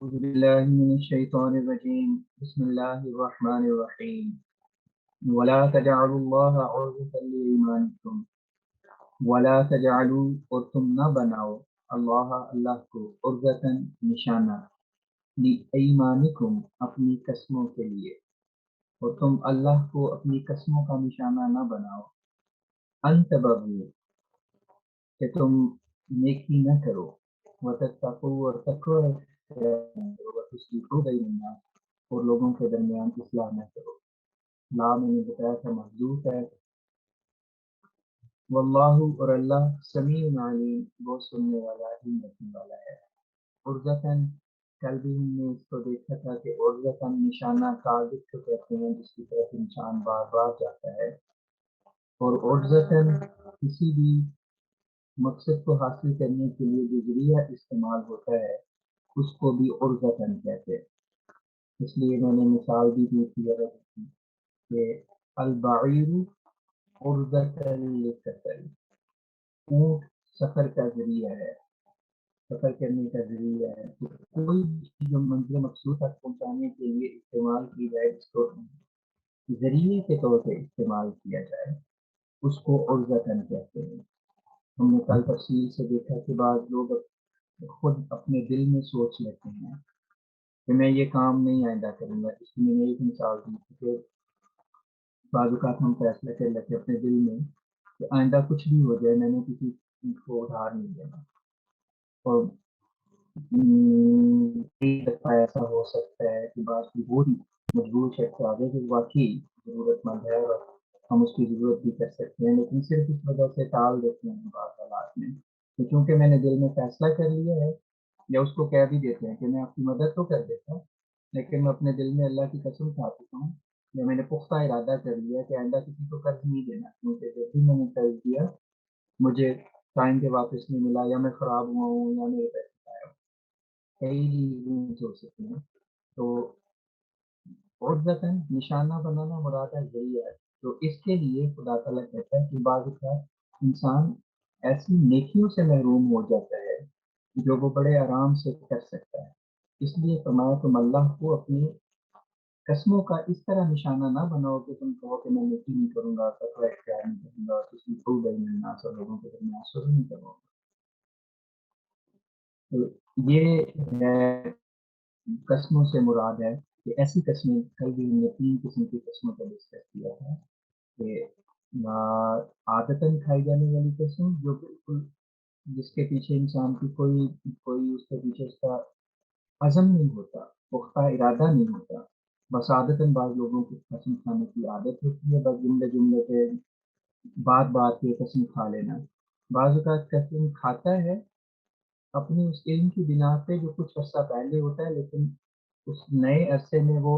أعوذ بالله من الشيطان الرجيم بسم الله الرحمن الرحيم ولا تجعلوا الله عرضة لأيمانكم ولا تجعلوا اور تم نہ بناؤ اللہ کو عرضتاً نشانہ لأیمانکم اپنی قسموں کے لیے، اور تم اللہ کو اپنی قسموں کا نشانہ نہ بناؤ، ان تبروا کہ تم نیکی نہ کرو، وتتقوا اور تقوی کرو، وتصلحوا بین الناس اور لوگوں کے درمیان اصلاح نہ کرو۔ لا میں نے بتایا تھا محذوف ہے، واللہ اور اللہ سمیع علیم وہ سننے والا علم رکھنے والا ہے۔ عرضتاً کل بھی ہم نے اس کو دیکھا تھا کہ عرضتاً نشانہ ٹارگٹ کو کہتے ہیں جس کی طرف انسان بار بار جاتا ہے، اور عرضتاً کسی بھی مقصد کو حاصل کرنے کے لیے جو ذریعہ استعمال ہوتا ہے اس کو بھی عرضتاً کہتے ہیں۔ اس لیے میں نے مثال بھی دی تھی کہ البعیر عرضتاً للسفر، اونٹ سفر کا ذریعہ ہے، سفر کرنے کا ذریعہ ہے۔ تو کوئی بھی چیز جو منزل مقصود تک پہنچانے کے لیے استعمال کی جائے، اس کو ذریعے کے طور پہ استعمال کیا جائے، اس کو عرضتاً کہتے ہیں۔ ہم نے کل تفصیل سے دیکھا کہ بعض لوگ خود اپنے دل میں سوچ لیتے ہیں کہ میں یہ کام نہیں آئندہ کروں گا۔ اس کی میں نے ایک مثال دی تھی کہ بعض اوقات ہم فیصلہ کر لیتے اپنے دل میں کہ آئندہ کچھ بھی ہو جائے میں نے کسی کو ادھار نہیں دینا، اور کئی دفعہ ایسا ہو سکتا ہے کہ بعض کی بری مجبور شخص آگے جو واقعی ضرورت مند ہے اور ہم اس کی ضرورت بھی کر سکتے ہیں، لیکن صرف اس وجہ سے ٹال دیتے ہیں بعض حالات میں کہ چونکہ میں نے دل میں فیصلہ کر لیا ہے، یا اس کو کہہ بھی دیتے ہیں کہ میں آپ کی مدد تو کر دیتا ہوں لیکن میں اپنے دل میں اللہ کی قسم کھا چکا ہوں، یا میں نے پختہ ارادہ کر لیا کہ آئندہ کسی کو قرض نہیں دینا، کیونکہ جب بھی میں نے قرض دیا مجھے ٹائم پہ واپس نہیں ملا، یا میں خراب ہوا ہوں، یا میرے پیسے ضائع ہو، کئی ریزنز ہو سکتے ہیں۔ تو عرضتاً نشانہ بنانا مراد ہے ذریعہ ہے، تو اس کے لیے خدا تعالیٰ کہتا ہے کہ بعض اوقات انسان ایسی نیکیوں سے محروم ہو جاتا ہے جو وہ بڑے آرام سے کر سکتا ہے۔ اس لیے فرمایا تم اللہ کو اپنی قسموں کا اس طرح نشانہ نہ بناؤ کہ تم کہو کہ میں نیکی نہیں کروں گا، تقوی اختیار نہیں کروں گا، کسی کو بین الناس اور لوگوں کے درمیان سلوک نہیں کروں گا۔ تو یہ ہے قسموں سے مراد ہے کہ ایسی قسمیں، کل بھی ہم نے 3 قسم کی قسموں کا ڈسکس کیا ہے کہ عادتاً کھائی جانے والی قسم جو بالکل جس کے پیچھے انسان کی کوئی اس کے پیچھے اس کا عزم نہیں ہوتا، پختہ ارادہ نہیں ہوتا، بس عادتاً بعض لوگوں کو قسم کھانے کی عادت ہوتی ہے، بس جملے جملے پہ بات بات پہ قسم کھا لینا۔ بعض اوقات قسم کھاتا ہے اپنی اس علم کی بنا پہ جو کچھ عرصہ پہلے ہوتا ہے، لیکن اس نئے عرصے میں وہ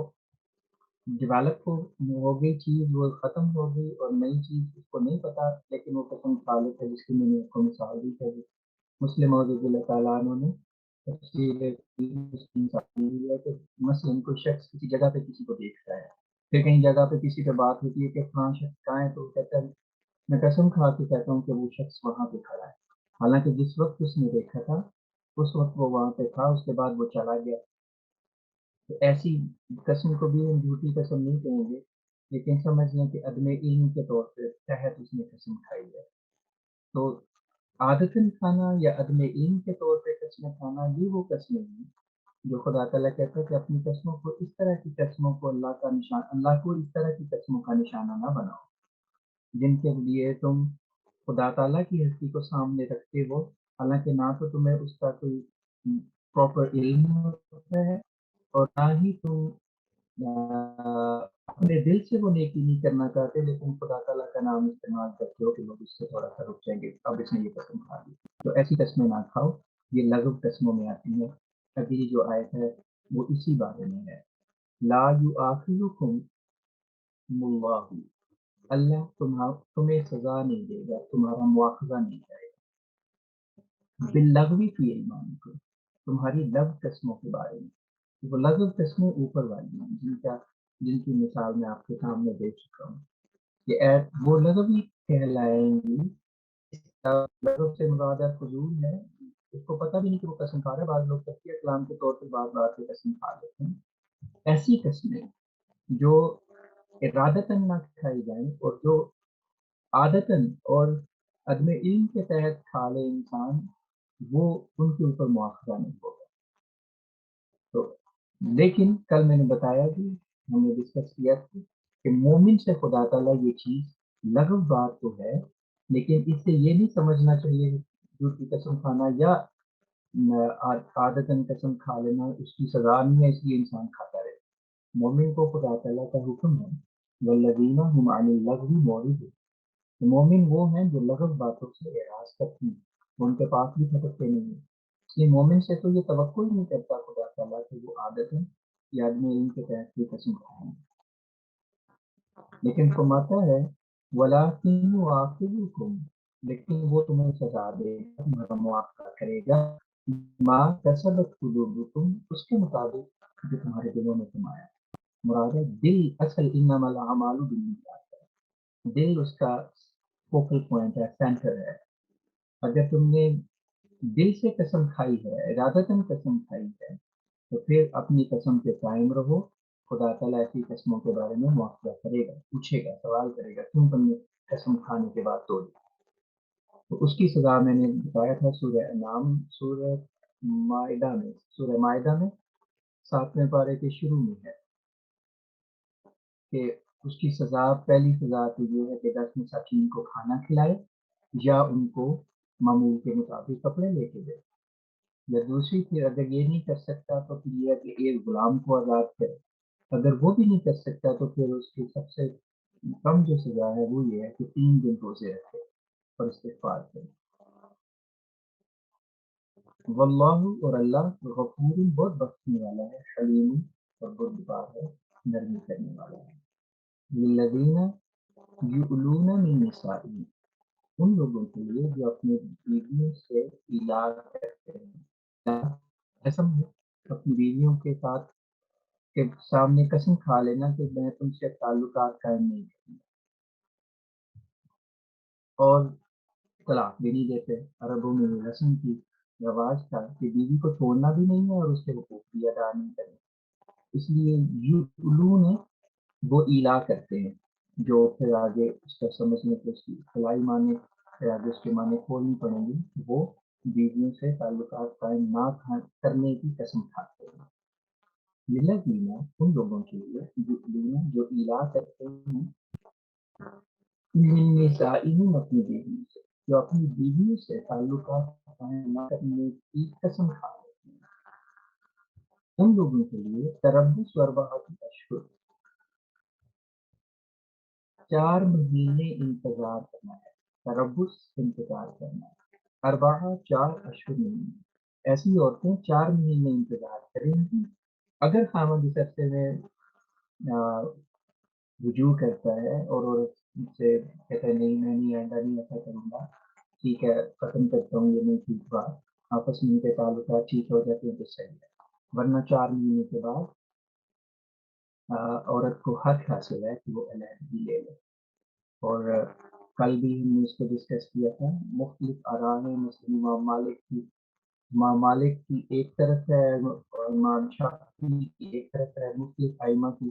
ڈیولپ ہو گئی چیز، وہ ختم ہو گئی اور نئی چیز اس کو نہیں پتا، لیکن وہ قسم کھا لیتا ہے، جس کی میں نے آپ کو مثال دی ہے مسلم موضوع اللہ تعالیٰ عنہ نے تفصیل ہے کہ مثلاً کوئی شخص کسی جگہ پہ کسی کو دیکھتا ہے، پھر کہیں جگہ پہ کسی پہ بات ہوتی ہے کہ فلاں شخص کہاں ہے، تو وہ کہتا ہے میں قسم کھا کے کہتا ہوں کہ وہ شخص وہاں پہ کھڑا ہے، حالانکہ جس وقت اس نے دیکھا تھا اس وقت وہ وہاں پہ تھا، اس کے بعد وہ چلا گیا۔ تو ایسی قسم کو بھی ہم جھوٹی قسم نہیں کہیں گے، لیکن سمجھ لیں کہ عدم علم کے طور پہ تحت اس نے قسم کھائی ہے۔ تو عادتاً کھانا یا عدم علم کے طور پہ قسمیں کھانا، یہ وہ قسمیں ہیں جو خدا تعالیٰ کہتا ہے کہ اپنی قسموں کو اس طرح کی قسموں کو اللہ کو اس طرح کی قسموں کا نشانہ نہ بناؤ جن کے لیے تم خدا تعالیٰ کی ہستی کو سامنے رکھتے ہو، حالانکہ نہ تو تمہیں اس کا کوئی پراپر علم ہوتا ہے، اور نہ ہی تم اپنے دل سے وہ نیکی نہیں کرنا چاہتے، لیکن خدا تعالیٰ کا نام استعمال کرتے ہو کہ لوگ اس سے تھوڑا سا رک جائیں گے، اب اس نے یہ قسم کھا دی۔ تو ایسی قسمیں نہ کھاؤ، یہ لغو قسموں میں آتی ہیں۔ اگلی جو آیت ہے وہ اسی بارے میں ہے، لا یؤاخذکم اللہ، اللہ تمہیں سزا نہیں دے گا، تمہارا مواخذہ نہیں کرے گا، باللغو فی ایمانکم، تمہاری لغو قسموں کے بارے میں۔ وہ لغو قسمیں اوپر والی ہیں جن کی مثال میں آپ کے سامنے دے چکا ہوں کہ وہ لغوی کہلائیں گی۔ لغو سے مراد فضول ہے، اس کو پتہ بھی نہیں کہ وہ قسم کھا رہا ہے. بعض لوگ تقیہ کلام کے طور پہ بعض بات پہ قسم کھا لیتے ہیں. ایسی قسمیں جو ارادتاً نہ کھائی جائیں اور جو عادتاً اور عدم علم کے تحت کھا لے انسان، وہ ان کے اوپر مواخذہ نہیں ہوگا. تو لیکن کل میں نے بتایا کہ ہم نے ڈسکس کیا تھا کہ مومن سے خدا تعالیٰ یہ چیز لغو بات تو ہے، لیکن اس سے یہ نہیں سمجھنا چاہیے جھوٹ کی قسم کھانا یا عادتاً قسم کھا لینا اس کی سزا نہیں ہے، اس لیے انسان کھاتا رہے. مومن کو خدا تعالیٰ کا حکم ہے والذین هم عن اللغو معرضون. مومن وہ ہیں جو لغو باتوں سے اعراض کرتے ہیں، وہ ان کے پاس بھی پھٹکتے نہیں ہیں. اس لیے مومن سے تو یہ توقع ہی نہیں کرتا خدا تعالیٰ کہ وہ عادتاً یا عدم علم کے تحت کوئی قسم کھائیں. لیکن فرماتا ہے وَلَٰكِنْ يُؤَاخِذُكُم، لیکن وہ تمہیں سزا دے گا، تمہارا مواخذہ کرے گا ما کسبت قلوبکم، اس کے مطابق جو تمہارے دلوں میں کمایا. مراد ہے دل، اصل انما الاعمال بالنیات ہے، دل اس کا فوکل پوائنٹ ہے، سینٹر ہے. اگر تم نے دل سے قسم کھائی ہے، ارادتاً قسم کھائی ہے، تو پھر اپنی قسم پہ قائم رہو. خدا تعالیٰ ایسی قسموں کے بارے میں مواخذہ کرے گا، پوچھے گا، سوال کرے گا کیوں تم نے قسم کھانے کے بعد توڑی. تو اس کی سزا میں نے بتایا تھا سورہ انعام، سورہ مائدہ میں 7ویں پارے کے شروع میں ہے کہ اس کی سزا، پہلی سزا تو یہ ہے کہ 10 مساکین کو کھانا کھلائے یا ان کو معمول کے مطابق کپڑے لے کے دے. یا دوسری پھر اگر یہ نہیں کر سکتا تو پھر یہ ہے کہ ایک غلام کو آزاد کرے. اگر وہ بھی نہیں کر سکتا تو پھر اس کی سب سے کم جو سزا ہے وہ یہ ہے کہ 3 دن روزے رکھے اور استغفار کرے. واللہ، اور اللہ غفور بہت بخشنے والا ہے، حلیم اور بردبار ہے، نرمی کرنے والا ہے. للذین یؤلون من نسائہم، ان لوگوں کے لیے جو اپنے بیویوں سے علاج کرتے ہیں. قسم ہے اپنی بیویوں کے ساتھ کے سامنے قسم کھا لینا کہ میں تم سے تعلقات قائم نہیں کروں گا، اور طلاق بھی نہیں دیتے. عربوں میں یہ رسم کی رواج تھا کہ بیوی کو چھوڑنا بھی نہیں ہے اور اس کے حقوق بھی ادا نہیں کرنے. اس لیے یؤلون وہ ایلا کرتے ہیں، جو پھر آگے اس کا سمجھنے کے اس کی خلائی معنی پھر آگے اس کے معنی کھولنی پڑیں گی. وہ بیویوں سے تعلقات قائم نہ کرنے کی قسم کھاتے ہیں. للذین، ان لوگوں کے لیے یؤلون جو ایلا کرتے ہیں من نسائہم اپنی بیویوں سے، جو اپنی بیویوں سے تعلقات قائم نہ کرنے کی قسم کھا لیتے ہیں. ان لوگوں کے لیے تربص اربعۃ اشہر، 4 مہینے انتظار کرنا ہے. تربص انتظار کرنا ہے. اربعہ 4 اشہر مہینے. ایسی عورتیں 4 مہینے انتظار کریں گی. اگر خامد اس عرصے میں رجوع کرتا ہے اور عورت سے کہتا ہے نہیں میں نہیں آئندہ نہیں ایسا کروں گا، ٹھیک ہے ختم کرتا ہوں، یہ نہیں ٹھیک بات، آپس میں ان کے تعلقات ٹھیک ہو جاتے ہیں تو صحیح ہے. ورنہ 4 مہینے کے بعد عورت کو حق حاصل ہے کہ وہ علیحدگی لے لے. اور کل بھی ہم نے اس کو ڈسکس کیا تھا. مختلف آراء ہیں مسلم امام مالک کی ایک طرف ہے اور امام شافعی کی ایک طرف ہے. مختلف ائمہ کی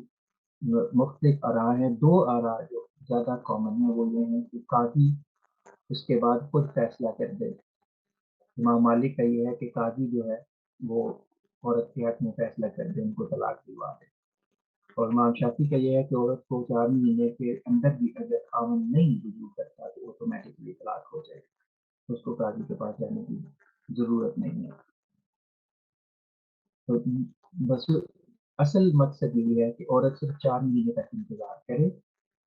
مختلف آراء ہیں. 2 آراء جو زیادہ کامن ہیں وہ یہ ہیں کہ قاضی اس کے بعد خود فیصلہ کر دے. امام مالک کا یہ ہے کہ قاضی جو ہے وہ عورت کے حق میں فیصلہ کر دے، ان کو طلاق دلوا دے. اور امام شافعی کا یہ ہے کہ عورت کو 4 مہینے کے اندر بھی اگر خاوند نہیں رجوع کرتا تو آٹومیٹکلی طلاق ہو جائے گی، اس کو قاضی کے پاس جانے کی ضرورت نہیں ہے. تو بس اصل مقصد یہ ہے کہ عورت صرف 4 مہینے تک انتظار کرے.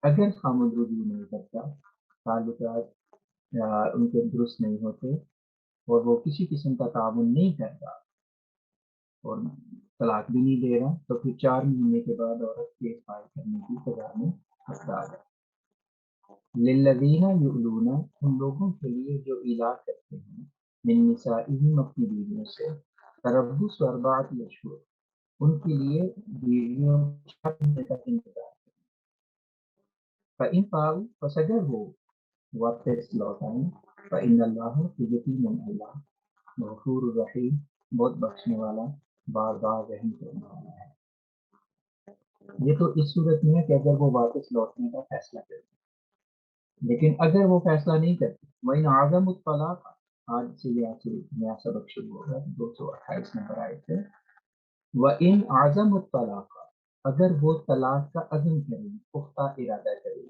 اگر خاوند رجوع نہیں کرتا، تعلقات ان کے درست نہیں ہوتے اور وہ کسی قسم کا تعاون نہیں کرتا اور طلاق بھی نہیں دے رہا، تو پھر 4 مہینے کے بعد عورت کیس فائل کرنے کی سزا میں حقدار ہے. للذین یؤلون، ان لوگوں کے لیے جو ایلا کرتے ہیں من نسائہم اپنی بیویوں سے، تربص اربعۃ اشہر، ان کے لیے بیویوں 4 مہینے تک انتظار. فإن فعلوا، پس اگر وہ واپس لوٹ آئیں، فإن اللہ، یقیناً اللہ غفور الرحیم بہت بخشنے والا، بار بار رحم کرنے والا ہے۔ یہ تو اس صورت میں ہے کہ اگر وہ واپس لوٹنے کا فیصلہ کرے، لیکن اگر وہ فیصلہ نہیں کرتے، وَإِنْ عَزَمُوا الطَّلَاقَ، آج سے یہاں سے نیا سبق شروع ہوگا 228 نمبر آیت ہے۔ وَإِنْ عَزَمُوا الطَّلَاقَ، اگر وہ طلاق کا عزم کریں، پختہ ارادہ کریں،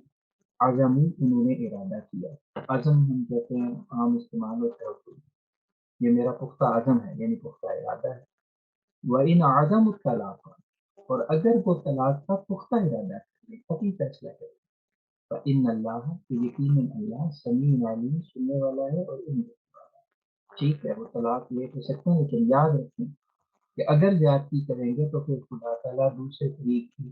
عزم انہوں نے ارادہ کیا، عزم ہم کہتے ہیں عام استعمال ہوتا ہے اردو میں، یہ میرا پختہ عزم ہے یعنی پختہ ارادہ ہے۔ وَإِنْ عَزَمُوا الطَّلَاقَ، اور اگر وہ طلاق کا پختہ ارادہ کریں، قطعی فیصلہ کریں، فَإِنَّ اللَّهَ، تو یقیناً اللہ سمیع علیم سننے والا ہے اور علم رکھنے والا ہے۔ ٹھیک ہے وہ طلاق لے تو سکتے ہیں، لیکن یاد رکھیں کہ اگر زیادتی کریں گے تو پھر خدا تعالیٰ دوسرے طریق کی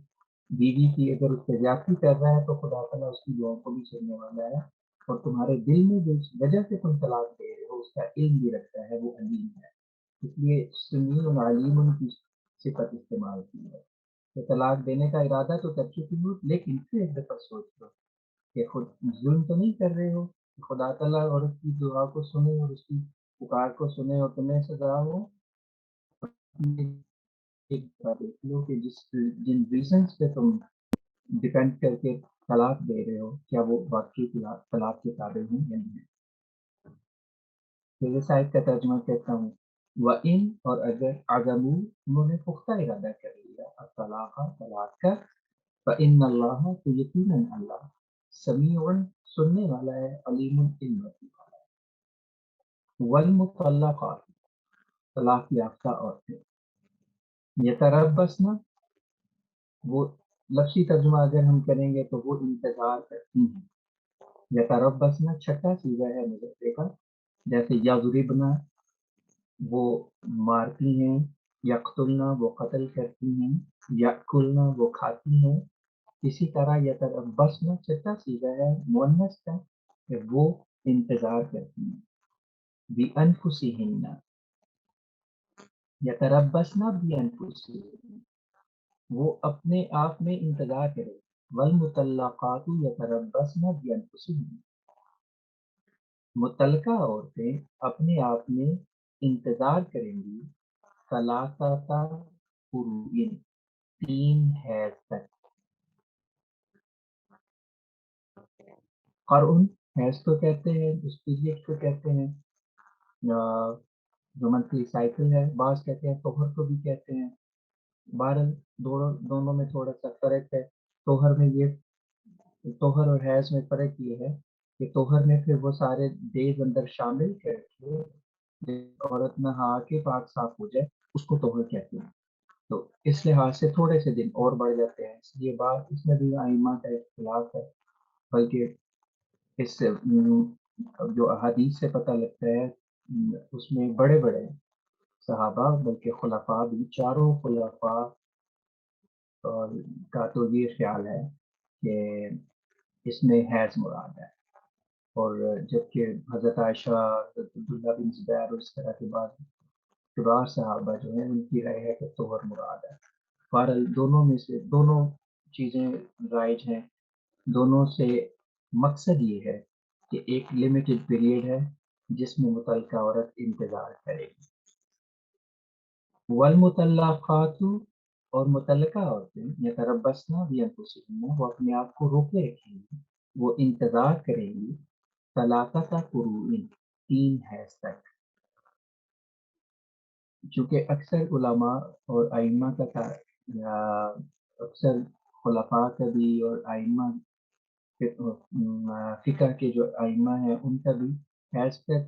بیوی کی اگر اس پہ زیادتی کر رہا ہے تو خدا تعالیٰ اس کی دعاؤں کو بھی سننے والا ہے، اور تمہارے دل میں جس وجہ سے تم طلاق دے رہے ہو اس کا علم بھی رکھتا ہے، وہ علیم ہے۔ اس لیے سمیع علیم کی صفت استعمال کی ہے کہ طلاق دینے کا ارادہ تو کر چکی ہو، لیکن پھر ایک دفعہ سوچ لو کہ خود ظلم تو نہیں کر رہے ہو، خدا تعالیٰ عورت کی دعا کو سنے اور اس کی پکار کو سنے اور تمہیں سزا ہو۔ ایک بات دیکھ لو کہ جن ریزنس پہ تم ڈپینڈ کر کے طلاق دے رہے ہو، کیا وہ واقعی طلاق کے قابل ہیں یا نہیں۔ پھر اس آیت کا ترجمہ کہتا ہوں، وَإِنْ، اور اگر عَزَمُوا انہوں نے پختہ ارادہ کر لیا الطلاق طلاق کا، فَإِنَّ اللَّهَ، تو یقیناً اللہ سمیع سننے والا ہے، علیم علم رکھنے والا ہے۔ والمطلقات، طلاق یافتہ عورتیں، یتربصن، وہ لفظی ترجمہ اگر ہم کریں گے تو وہ انتظار کرتی ہیں۔ یتربصن چھٹا صیغہ ہے مضارع کا، جیسے یضربن وہ مارتی ہیں، یقتلن وہ قتل کرتی ہیں، یأکلن وہ کھاتی ہیں، اسی طرح یتربصن چھٹا صیغہ ہے مؤنث کا کہ وہ انتظار کرتی ہیں۔ بِأَنفُسِهِنَّ، یتربصن بِأَنفُسِهِنَّ، وہ اپنے آپ میں انتظار کرے۔ والمطلقات یتربصن بانفسہن، متعلقہ عورتیں اپنے آپ میں انتظار کریں گی ثلاثۃ قروء، 3 حیض تک۔ قرء حیض کو کہتے ہیں، اس پیریڈ کو کہتے ہیں، جو منتھلی سائیکل ہے، بعض کہتے ہیں طہر کو بھی کہتے ہیں۔ بہرحال دونوں میں تھوڑا سا فرق ہے۔ طہر میں یہ، طہر اور حیض میں فرق یہ ہے کہ طہر میں پھر وہ سارے ڈیز اندر شامل کر کے عورت نہا کے پاک صاف ہو جائے، اس کو طہر کہتے ہیں۔ تو اس لحاظ سے تھوڑے سے دن اور بڑھ جاتے ہیں، اس لیے بات اس میں بھی ائمہ کا اختلاف ہے، بلکہ اس سے جو احادیث سے پتہ لگتا ہے اس میں بڑے بڑے صحابہ بلکہ خلفاء بھی، چاروں خلفاء کا تو یہ خیال ہے کہ اس میں حیض مراد ہے، اور جبکہ حضرت عائشہ، حضرت عبداللہ بن زبیر اور اس طرح کے بعد کبار صحابہ جو ہیں ان کی رائے ہے کہ طہر مراد ہے۔ بہرحال دونوں میں سے دونوں چیزیں رائج ہیں، دونوں سے مقصد یہ ہے کہ ایک لمیٹڈ پیریڈ ہے جس میں متعلقہ عورت انتظار کرے گی۔ والمطلقات، اور متعلقہ عورتیں یتربصن بانفسہن، وہ اپنے آپ کو روکے رکھیں گی، وہ انتظار کریں گی ثلاثۃ قروء، 3 حیض تک۔ چونکہ اکثر علماء اور ائمہ کا اکثر خلفاء کا بھی اور ائمہ فقہ کے جو ائمہ ہیں ان کا بھی حیض کا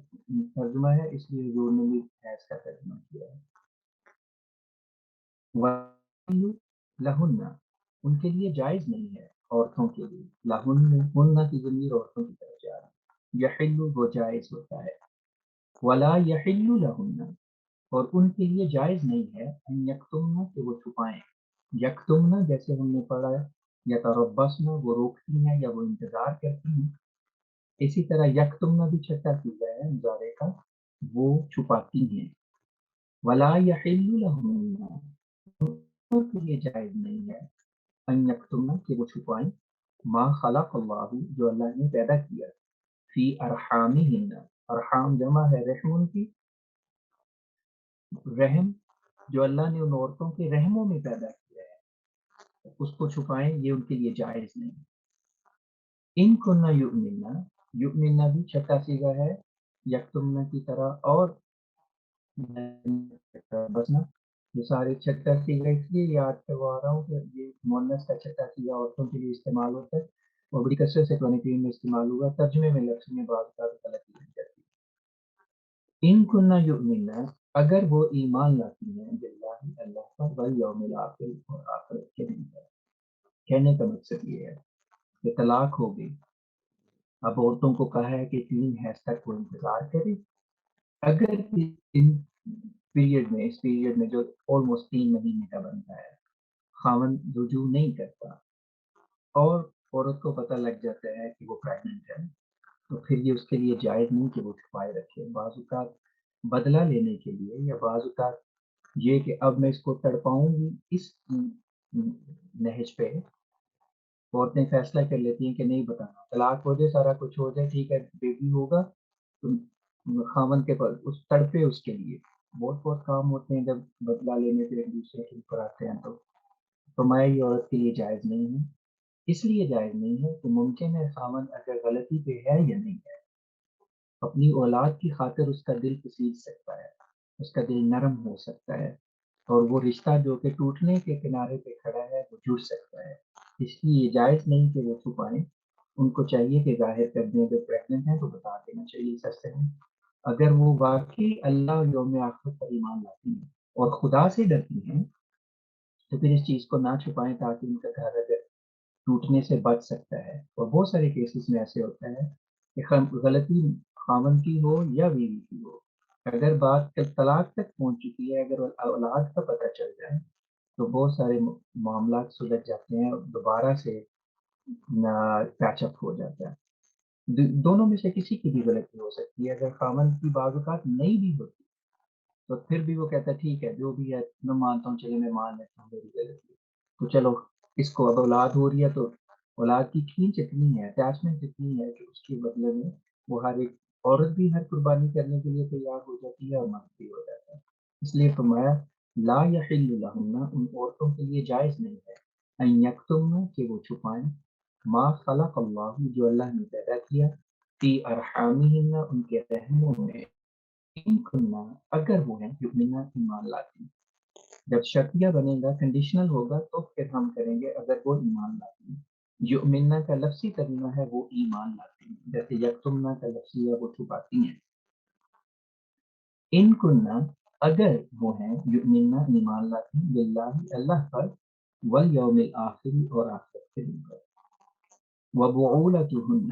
ترجمہ ہے، اس لیے حضور نے بھی حیض کا ترجمہ کیا ہے۔ لہن، ان کے لیے جائز نہیں ہے، عورتوں کے لیے، لہن ہن کی ضمیر عورتوں کی طرف جا رہا ہے، یحل وہ جائز ہوتا ہے، ولا یحل لہن، اور ان کے لیے جائز نہیں ہے ان یکتمن کہ وہ چھپائیں، یکتمن جیسے ہم نے پڑھا ہے، یتربصن وہ روکتی ہیں یا وہ انتظار کرتی ہیں، اسی طرح یکتمن بھی چھٹا صیغہ ہے مضارع کا، وہ چھپاتی ہیں۔ ولا یحل لہن، ان کے لیے جائز نہیں ہے ان یکتمن کہ وہ چھپائیں، ما خلق اللہ جو اللہ نے پیدا کیا، فی ارحامہن، ارحام جمع ہے رحم کی، رحم جو اللہ نے ان عورتوں کے رحموں میں پیدا کیا ہے اس کو چھپائیں، یہ ان کے لیے جائز نہیں۔ ان کننا یؤمننا، یؤمننا بھی چھٹا صیغہ ہے یکتمنا کی طرح، اور بسنا، یہ سارے چھٹا صیغہ اس لیے یاد کروا رہا ہوں کہ یہ مؤنث کا چھٹا صیغہ عورتوں کے لیے استعمال ہوتا ہے اور بڑی کثرت سے قرآن کریم میں استعمال ہوا، ترجمے میں لفظ میں بعض کا غلطی ہو جاتی ہے۔ ان کننا یؤمننا، اگر وہ ایمان لاتی ہیں باللہ اللہ پر، والیوم الآخر اور آخرت کے دن پر۔ کہنے کا مقصد یہ ہے کہ طلاق ہو گئی، اب عورتوں کو کہا ہے کہ 3 حیض تک وہ انتظار کرے، اگر ان پیریڈ میں، اس پیریڈ میں جو آلموسٹ 3 مہینے کا بنتا ہے، خاوند رجوع نہیں کرتا اور عورت کو پتہ لگ جاتا ہے کہ وہ پریگننٹ ہے، تو پھر یہ اس کے لیے جائز نہیں کہ وہ چھپائے رکھے۔ بعض اوقات بدلہ لینے کے لیے، یا بعض اوقات یہ کہ اب میں اس کو تڑپاؤں گی، اس نہج پہ عورتیں فیصلہ کر لیتی ہیں کہ نہیں بتانا، طلاق ہو جائے، سارا کچھ ہو جائے، ٹھیک ہے بیبی ہوگا تو خاوند کے پاس اس تڑپے اس کے لیے۔ بہت بہت کام ہوتے ہیں جب بدلہ لینے پہ ایک دوسرے کے اوپر آتے ہیں، تو فرمایا یہ عورت کے لیے جائز نہیں ہے۔ اس لیے جائز نہیں ہے کہ ممکن ہے خاوند اگر غلطی پہ ہے یا نہیں ہے، اپنی اولاد کی خاطر اس کا دل پسیج سکتا ہے، اس کا دل نرم ہو سکتا ہے، اور وہ رشتہ جو کہ ٹوٹنے کے کنارے پہ کھڑا ہے وہ جڑ سکتا ہے۔ اس لیے یہ جائز نہیں کہ وہ چھپائیں، ان کو چاہیے کہ ظاہر کر دیں، اگر پریگننٹ ہیں تو بتا دینا چاہیے سچ سے۔ اگر وہ واقعی اللہ اور یوم آخرت پر ایمان لاتی ہیں اور خدا سے ڈرتی ہیں تو پھر اس چیز کو نہ چھپائیں، تاکہ ان کا گھر اگر ٹوٹنے سے بچ سکتا ہے۔ اور بہت سارے کیسز میں ایسے ہوتا ہے کہ غلطی خاوند کی ہو یا بیوی کی ہو، اگر بات طلاق تک پہنچ چکی ہے، اگر اولاد کا پتہ چل جائے تو بہت سارے معاملات سلجھ جاتے ہیں اور دوبارہ سے پیچ اپ ہو جاتا ہے۔ دونوں میں سے کسی کی بھی غلطی ہو سکتی ہے، اگر خاوند کی بعض اوقات نہیں بھی ہوتی تو پھر بھی وہ کہتا ہے ٹھیک ہے جو بھی ہے میں مانتا ہوں، چلے میں مان لیتا ہوں میری غلطی، تو چلو اس کو اب اولاد ہو رہی ہے تو اولاد کی کھینچ اتنی ہے، اٹیچمنٹ اتنی ہے کہ اس کے بدلے میں وہ ہر ایک عورت بھی ہر قربانی کرنے کے لیے تیار ہو جاتی ہے اور مرد بھی ہو جاتا ہے۔ اس لیے فرمایا لا یحل لہن، ان عورتوں کے لیے جائز نہیں ہے، ان یکتمن، کہ وہ چھپائیں، ما خلق اللہ، جو اللہ نے پیدا کیا، فی ارحامہن، ان کے رحموں میں، ان کننا، اگر وہ ہیں یؤمنہ، ایمان لاتی۔ جب شرطیہ بنے گا، کنڈیشنل ہوگا، تو پھر ہم کریں گے اگر وہ ایمان لاتی ہیں۔ یؤمنہ کا لفظی ترجمہ ہے وہ ایمان لاتی ہیں، جیسے یکتمنہ کا لفظی ہے وہ چھپاتی ہیں۔ ان کننا، اگر وہ ہیں یؤمنہ، ایمان لاتی ہیں، باللہ، اللہ پر، والیوم الآخر، اور آخرت کے دن پر۔ وبعولتہن،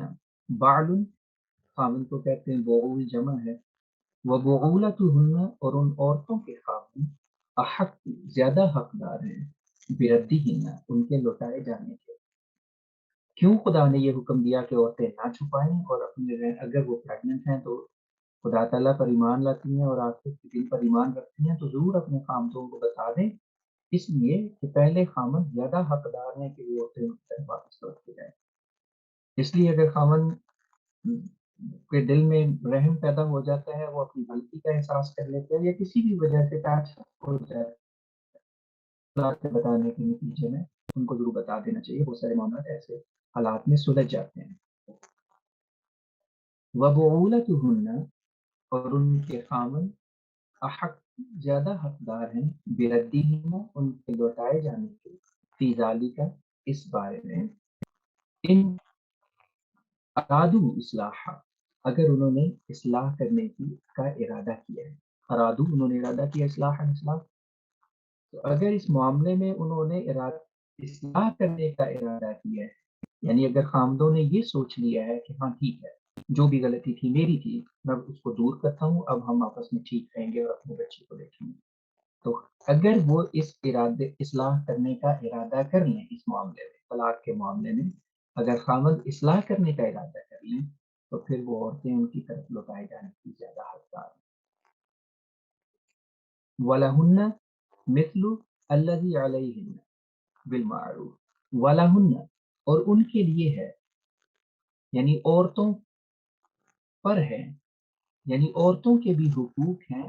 بعل خاوند کو کہتے ہیں، بعول جمع ہے، وبعولتہن، اور ان عورتوں کے خاوند، احق، زیادہ حقدار ہیں، بردہن، ان کے لوٹائے جانے کے۔ کیوں خدا نے یہ حکم دیا کہ عورتیں نہ چھپائیں، اور اپنے اگر وہ پریگننٹ ہیں تو خدا تعالیٰ پر ایمان لاتی ہیں اور آخرت کے دن پر ایمان رکھتی ہیں تو ضرور اپنے خامدوں کو بتا دیں، اس لیے کہ پہلے خامد زیادہ حقدار ہیں کہ وہ عورتیں ان کی طرف واپس لوٹ کے جائیں۔ اس لیے اگر خامد کے دل میں رحم پیدا ہو جاتا ہے، وہ اپنی غلطی کا احساس کر لیتے ہیں یا کسی بھی وجہ سے پیچ ہو جائے، سے بتانے کے نتیجے میں ان کو ضرور بتا دینا چاہیے، بہت سارے معاملات ایسے حالات میں سلجھ جاتے ہیں۔ وبعولتہن، اور ان کے خامن، احق، زیادہ حقدار ہیں، بردہن، ان کے لوٹائے جانے کے، فی ذالک، اس بارے میں، ان ارادو اصلاح، اگر انہوں نے اصلاح کرنے کی کا ارادہ کیا ہے، ارادو، انہوں نے ارادہ کیا اصلاح، تو اگر اس معاملے میں انہوں نے اصلاح کرنے کا ارادہ کیا ہے، یعنی اگر خامدوں نے یہ سوچ لیا ہے کہ ہاں ٹھیک ہے جو بھی غلطی تھی میری تھی، میں اس کو دور کرتا ہوں، اب ہم آپس میں ٹھیک رہیں گے اور اپنے بچے کو دیکھیں گے، تو اگر وہ اس ارادے اصلاح کرنے کا ارادہ کر لیں، اس معاملے میں، طلاق کے معاملے میں اگر خامد اصلاح کرنے کا ارادہ کر لیں تو پھر وہ عورتیں ان کی طرف لوٹائے جانے کی زیادہ حقدار ہیں۔ وَلَهُنَّ مِثْلُ الَّذِي عَلَيْهِنَّ بِالْمَعْرُوفِ، وَلَهُنَّ، اور ان کے لیے ہے، یعنی عورتوں پر ہے، یعنی عورتوں کے بھی حقوق ہیں